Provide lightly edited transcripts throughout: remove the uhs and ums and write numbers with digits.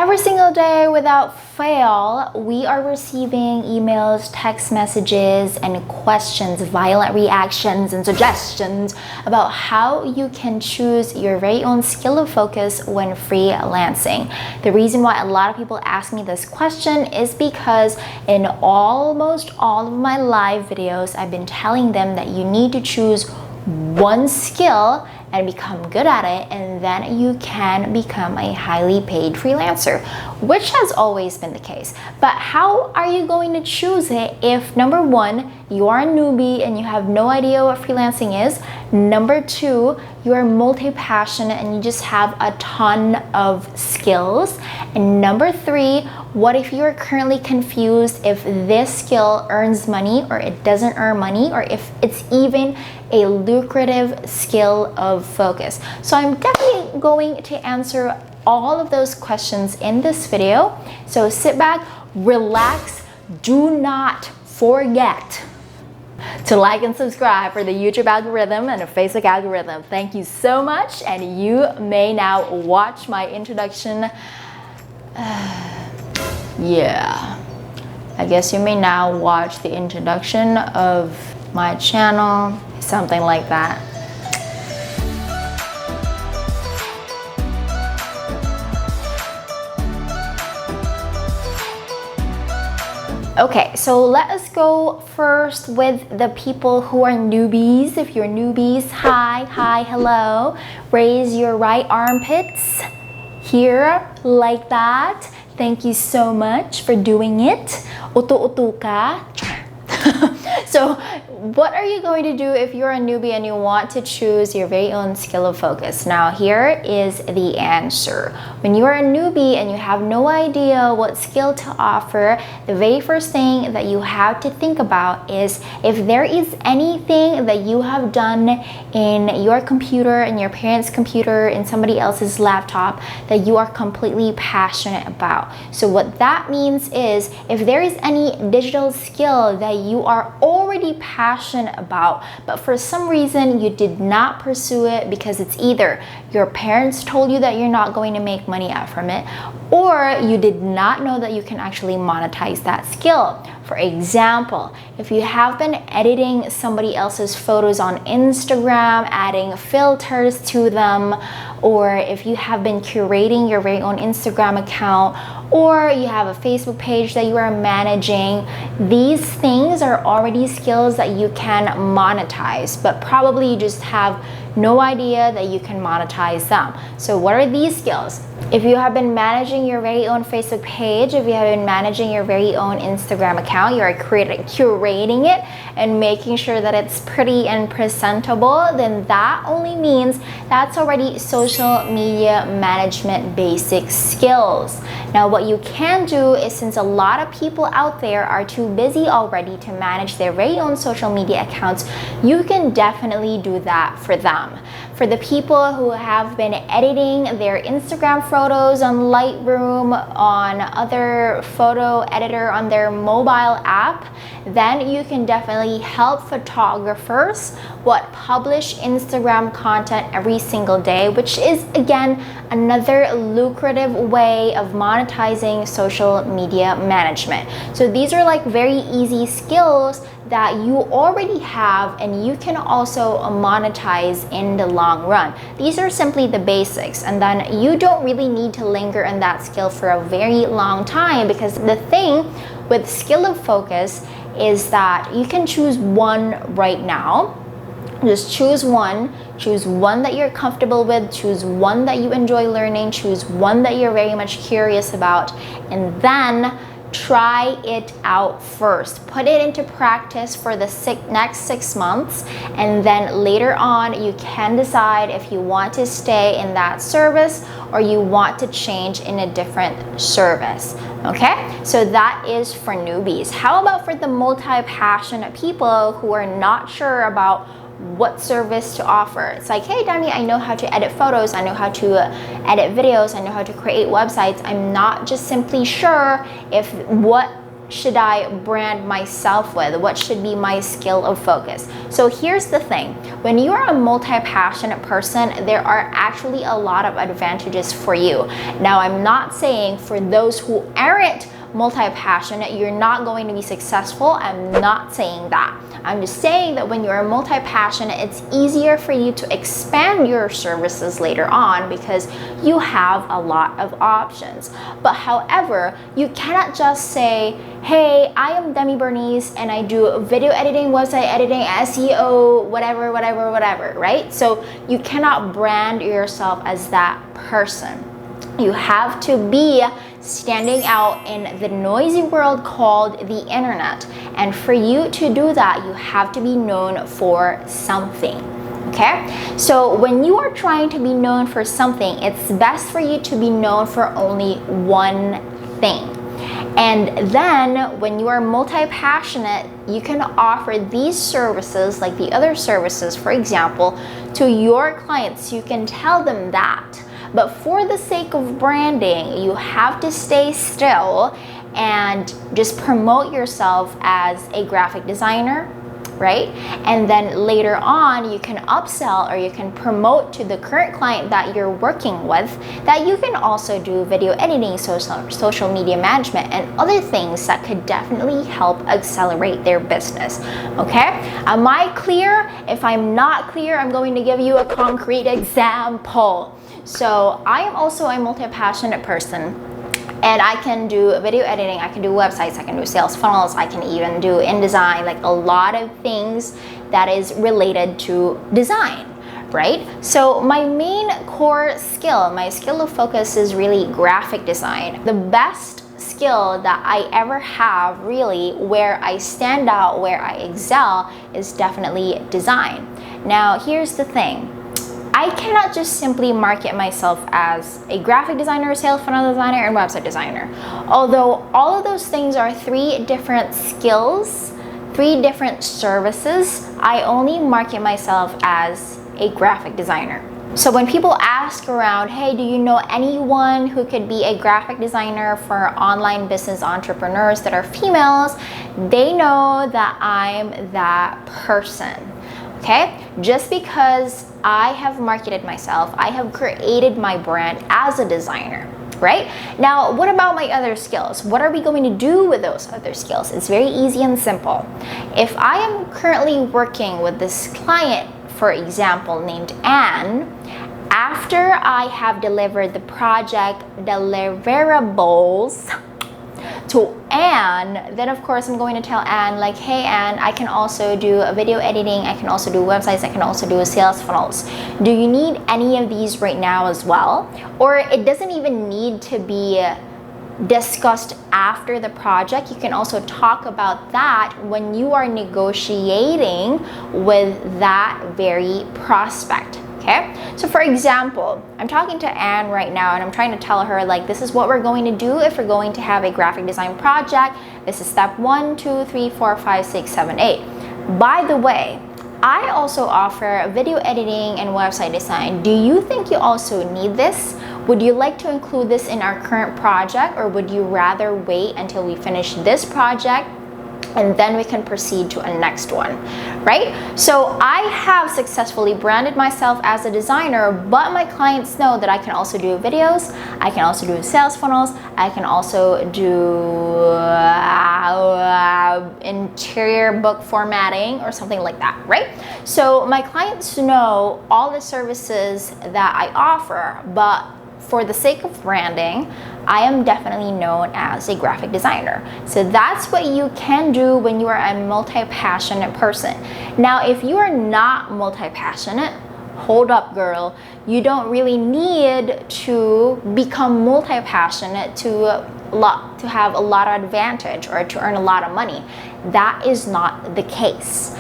Every single day without fail, we are receiving emails, text messages, and questions, violent reactions, and suggestions about how you can choose your very own skill of focus when freelancing. The reason why a lot of people ask me this question is because in almost all of my live videos, I've been telling them that you need to choose one skill and become good at it, and then you can become a highly paid freelancer, which has always been the case. But how are you going to choose it if, number one, you are a newbie and you have no idea what freelancing is? Number two, you are multi-passionate and you just have a ton of skills. And number three, what if you're currently confused if this skill earns money or it doesn't earn money, or if it's even a lucrative skill of focus? So I'm definitely going to answer all of those questions in this video. So sit back, relax, do not forget to like and subscribe for the YouTube algorithm and the Facebook algorithm. Thank you so much, and you may now watch my introduction. Yeah, I guess you may now watch the introduction of my channel, something like that. Okay, so let us go first with the people who are newbies. If you're newbies, hi, hello. Raise your right armpits here like that. Thank you so much for doing it. Utu-utu ka. So what are you going to do if you're a newbie and you want to choose your very own skill of focus? Now here is the answer. When you are a newbie and you have no idea what skill to offer, the very first thing that you have to think about is if there is anything that you have done in your computer, in your parents' computer, in somebody else's laptop that you are completely passionate about. So what that means is if there is any digital skill that you are already passionate about, but for some reason you did not pursue it because it's either your parents told you that you're not going to make money out from it, or you did not know that you can actually monetize that skill. For example, if you have been editing somebody else's photos on Instagram, adding filters to them, or if you have been curating your very own Instagram account, or you have a Facebook page that you are managing, these things are already skills that you can monetize, but probably you just have no idea that you can monetize them. So what are these skills? If you have been managing your very own Facebook page, if you have been managing your very own Instagram account, you are curating it and making sure that it's pretty and presentable, then that only means that's already social media management basic skills. Now what you can do is, since a lot of people out there are too busy already to manage their very own social media accounts, you can definitely do that for them. For the people who have been editing their Instagram photos on Lightroom, on other photo editor on their mobile app, then you can definitely help photographers publish Instagram content every single day, which is again another lucrative way of monetizing social media management. So these are like very easy skills that you already have and you can also monetize in the long run. These are simply the basics, and then you don't really need to linger in that skill for a very long time, because the thing with skill of focus is that you can choose one right now. Just choose one that you're comfortable with, choose one that you enjoy learning, choose one that you're very much curious about, and then try it out first. Put it into practice for the next 6 months, and then later on you can decide if you want to stay in that service or you want to change in a different service. Okay, so that is for newbies. How about for the multi-passionate people who are not sure about what service to offer? It's like, hey Demi, I know how to edit photos, I know how to edit videos, I know how to create websites. I'm not just simply sure if what should I brand myself with? What should be my skill of focus? So here's the thing. When you are a multi-passionate person, there are actually a lot of advantages for you. Now, I'm not saying for those who aren't multi-passionate, you're not going to be successful. I'm not saying that. I'm just saying that when you're multi-passionate, it's easier for you to expand your services later on because you have a lot of options. But however, you cannot just say, hey, I am Demi Bernice and I do video editing, website editing, SEO, whatever, right? So you cannot brand yourself as that person. You have to be standing out in the noisy world called the internet. And for you to do that, you have to be known for something. Okay? So when you are trying to be known for something, it's best for you to be known for only one thing. And then when you are multi-passionate, you can offer these services, like the other services, for example, to your clients. You can tell them that. But for the sake of branding, you have to stay still and just promote yourself as a graphic designer, right? And then later on, you can upsell or you can promote to the current client that you're working with that you can also do video editing, social media management, and other things that could definitely help accelerate their business. Okay? Am I clear? If I'm not clear, I'm going to give you a concrete example. So I am also a multi-passionate person, and I can do video editing, I can do websites, I can do sales funnels, I can even do InDesign, like a lot of things that is related to design, right? So my main core skill, my skill of focus is really graphic design. The best skill that I ever have, really, where I stand out, where I excel, is definitely design. Now, here's the thing. I cannot just simply market myself as a graphic designer, sales funnel designer, and website designer. Although all of those things are 3 different skills, 3 different services, I only market myself as a graphic designer. So when people ask around, hey, do you know anyone who could be a graphic designer for online business entrepreneurs that are females, they know that I'm that person. Okay? Just because I have marketed myself, I have created my brand as a designer, right? Now, what about my other skills? What are we going to do with those other skills? It's very easy and simple. If I am currently working with this client, for example, named Anne, after I have delivered the project deliverables to Anne, then of course I'm going to tell Anne, like, hey Anne, I can also do a video editing, I can also do websites, I can also do sales funnels. Do you need any of these right now as well? Or it doesn't even need to be discussed after the project. You can also talk about that when you are negotiating with that very prospect. Okay? So for example, I'm talking to Anne right now and I'm trying to tell her, like, this is what we're going to do if we're going to have a graphic design project. This is step 1, 2, 3, 4, 5, 6, 7, 8. By the way, I also offer video editing and website design. Do you think you also need this? Would you like to include this in our current project, or would you rather wait until we finish this project and then we can proceed to a next one, right? So I have successfully branded myself as a designer, but my clients know that I can also do videos, I can also do sales funnels, I can also do interior book formatting or something like that, right? So my clients know all the services that I offer, but for the sake of branding, I am definitely known as a graphic designer. So that's what you can do when you are a multi-passionate person. Now, if you are not multi-passionate, hold up, girl. You don't really need to become multi-passionate to have a lot of advantage or to earn a lot of money. That is not the case.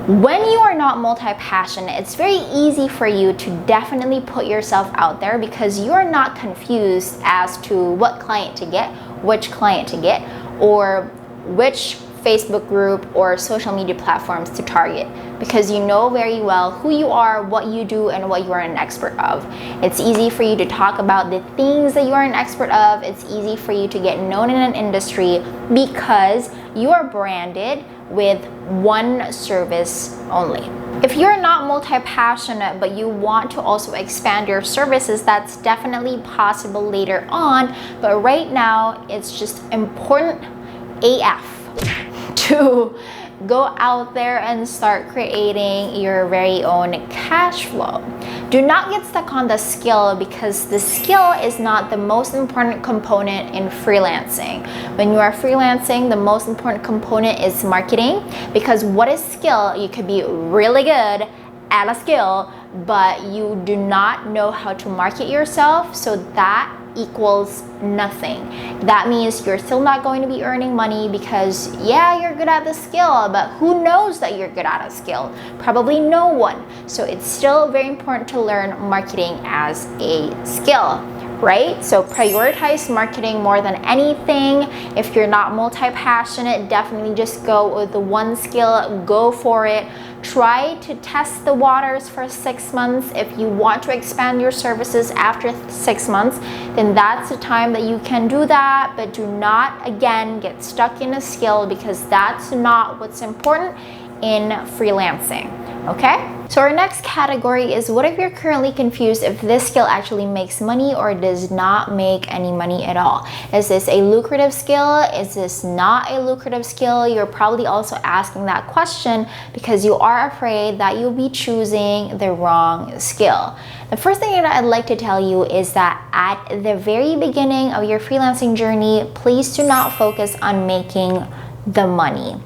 When you are not multi-passionate, it's very easy for you to definitely put yourself out there because you are not confused as to what client to get, which client to get, or which Facebook group or social media platforms to target, because you know very well who you are, what you do, and what you are an expert of. It's easy for you to talk about the things that you are an expert of. It's easy for you to get known in an industry because you are branded with one service only. If you're not multi-passionate but you want to also expand your services, that's definitely possible later on. But right now, it's just important AF to go out there and start creating your very own cash flow. Do not get stuck on the skill, because the skill is not the most important component in freelancing. When you are freelancing, the most important component is marketing, because what is skill? You could be really good at a skill, but you do not know how to market yourself, so that equals nothing. That means you're still not going to be earning money, because yeah, you're good at the skill, but who knows that you're good at a skill? Probably no one. So it's still very important to learn marketing as a skill, right? So prioritize marketing more than anything. If you're not multi-passionate, definitely just go with the one skill, go for it. Try to test the waters for 6 months. If you want to expand your services after 6 months, then that's the time that you can do that. But do not, again, get stuck in a skill, because that's not what's important in freelancing. Okay? So our next category is, what if you're currently confused if this skill actually makes money or does not make any money at all? Is this a lucrative skill? Is this not a lucrative skill? You're probably also asking that question because you are afraid that you'll be choosing the wrong skill. The first thing that I'd like to tell you is that at the very beginning of your freelancing journey, please do not focus on making the money.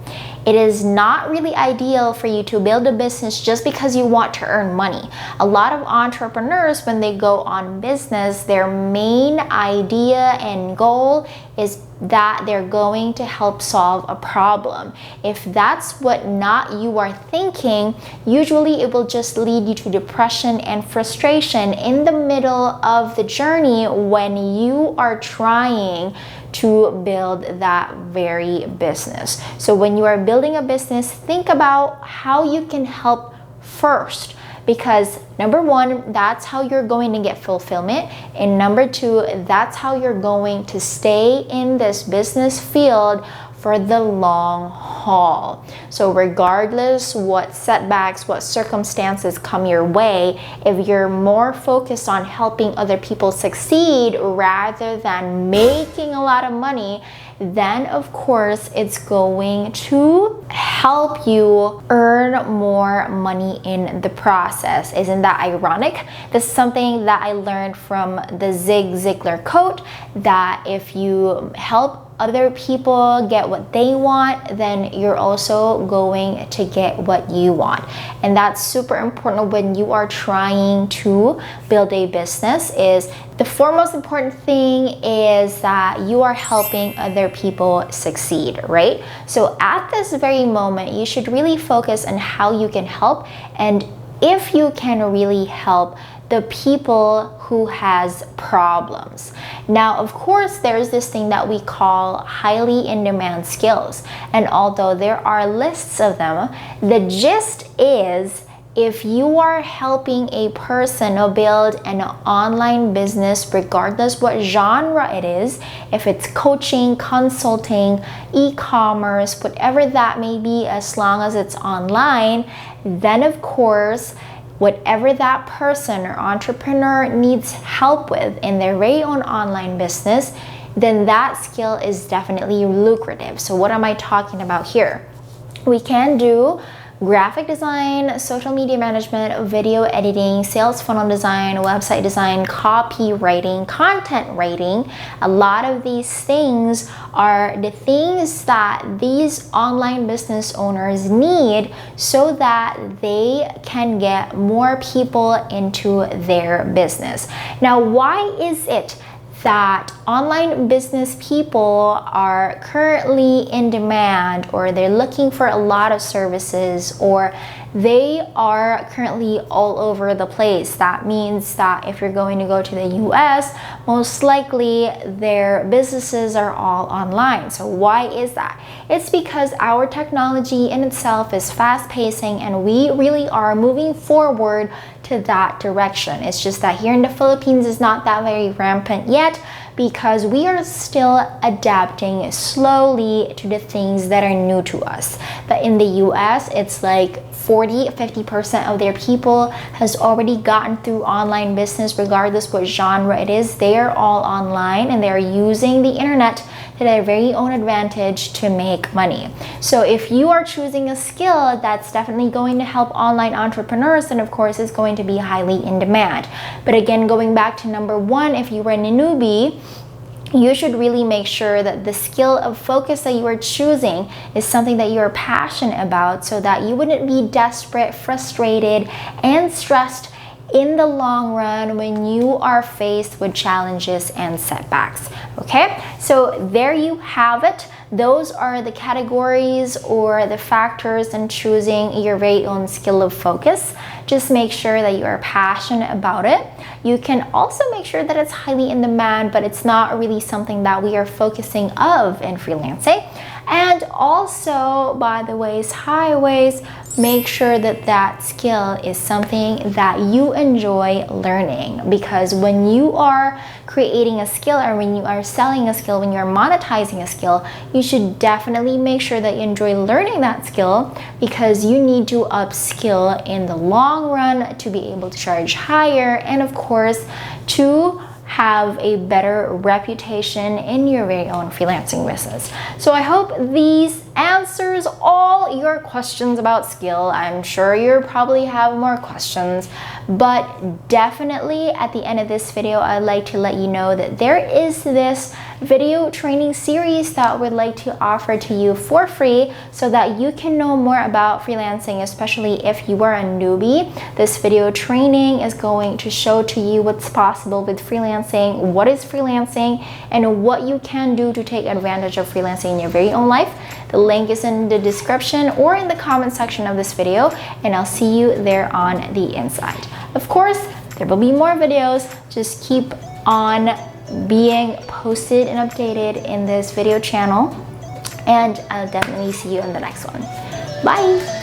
It is not really ideal for you to build a business just because you want to earn money. A lot of entrepreneurs, when they go on business, their main idea and goal is that they're going to help solve a problem. If that's what not you are thinking, usually it will just lead you to depression and frustration in the middle of the journey when you are trying to build that very business. So when you are building a business, think about how you can help first, because number one, that's how you're going to get fulfillment, and number two, that's how you're going to stay in this business field for the long haul. So regardless what setbacks, what circumstances come your way, if you're more focused on helping other people succeed rather than making a lot of money, then of course it's going to help you earn more money in the process. Isn't that ironic? This is something that I learned from the Zig Ziglar quote, that if you help other people get what they want, then you're also going to get what you want. And that's super important when you are trying to build a business. Is the foremost important thing is that you are helping other people succeed, right? So at this very moment, you should really focus on how you can help, and if you can really help the people who has problems. Now, of course, there's this thing that we call highly in-demand skills. And although there are lists of them, the gist is, if you are helping a person build an online business, regardless what genre it is, if it's coaching, consulting, e-commerce, whatever that may be, as long as it's online, then of course, whatever that person or entrepreneur needs help with in their very own online business, then that skill is definitely lucrative. So what am I talking about here? We can do graphic design, social media management, video editing, sales funnel design, website design, copywriting, content writing. A lot of these things are the things that these online business owners need so that they can get more people into their business. Now, why is it that online business people are currently in demand, or they're looking for a lot of services, or they are currently all over the place. That means that if you're going to go to the US, most likely their businesses are all online. So why is that? It's because our technology in itself is fast-pacing and we really are moving forward to that direction. It's just that here in the Philippines is not that very rampant yet, because we are still adapting slowly to the things that are new to us. But in the US, it's like 40-50% of their people has already gotten through online business, regardless what genre it is. They are all online and they're using the internet to their very own advantage to make money. So if you are choosing a skill that's definitely going to help online entrepreneurs, then of course it's going to be highly in demand. But again, going back to number one, if you were a newbie, you should really make sure that the skill of focus that you are choosing is something that you are passionate about, so that you wouldn't be desperate, frustrated, and stressed in the long run when you are faced with challenges and setbacks. Okay, so there you have it. Those are the categories or the factors in choosing your very own skill of focus. Just make sure that you are passionate about it. You can also make sure that it's highly in demand, but it's not really something that we are focusing of in freelancing. And also, by the ways, highways, make sure that that skill is something that you enjoy learning. Because when you are creating a skill, or when you are selling a skill, when you're monetizing a skill, you should definitely make sure that you enjoy learning that skill, because you need to upskill in the long run to be able to charge higher, and of course to have a better reputation in your very own freelancing business. So I hope these answers all your questions about skill. I'm sure you probably have more questions, but definitely at the end of this video, I'd like to let you know that there is this video training series that we'd like to offer to you for free, so that you can know more about freelancing, especially if you are a newbie. This video training is going to show to you what's possible with freelancing, what is freelancing, and what you can do to take advantage of freelancing in your very own life. The link is in the description or in the comment section of this video, and I'll see you there on the inside. Of course, there will be more videos. Just keep on being posted and updated in this video channel, and I'll definitely see you in the next one. Bye!